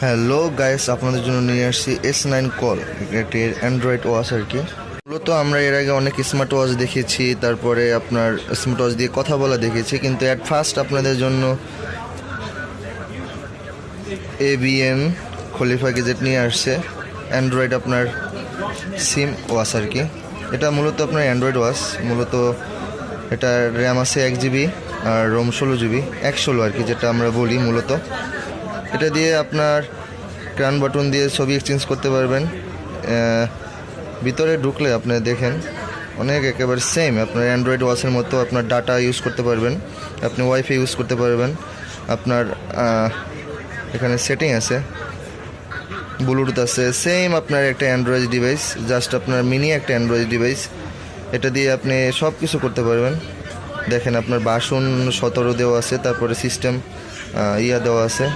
Hello guys, আপনাদের জন্য নিয়ে আসছি S9 কল, একটি অ্যান্ড্রয়েড ওয়াচ আর কি। মূলত আমরা এর আগে অনেক স্মার্ট ওয়াচ দেখেছি, তারপরে আপনার স্মার্ট ওয়াচ দিয়ে কথা বলা দেখেছি, কিন্তু অ্যাট ফার্স্ট আপনাদের জন্য ABN খলিফা গেজেট নিয়ে আসছে অ্যান্ড্রয়েড আপনার সিম ওয়াচ আর কি। এটা মূলত আপনার অ্যান্ড্রয়েড ওয়াচ, মূলত এটার র্যাম আছে 1 GB আর রোম 16 GB, 116 আর কি যেটা আমরা বলি মূলত। এটা দিয়ে আপনার ক্রান বাটন দিয়ে ছবি এক্সচেঞ্জ করতে পারবেন। ভিতরে ঢুকলে আপনি দেখেন অনেক একেবারে সেম আপনার অ্যান্ড্রয়েড ওয়াচের মতো আপনার ডাটা ইউজ করতে পারবেন, আপনি ওয়াইফাই ইউজ করতে পারবেন। আপনার এখানে সেটিং আছে, ব্লুটুথ আছে, সেম আপনার একটা অ্যান্ড্রয়েড ডিভাইস, জাস্ট আপনার মিনি একটা অ্যান্ড্রয়েড ডিভাইস। এটা দিয়ে আপনি সব কিছু করতে পারবেন। দেখেন আপনার বাসন 17 দেওয়া আছে, তারপরে সিস্টেম দেওয়া আছে।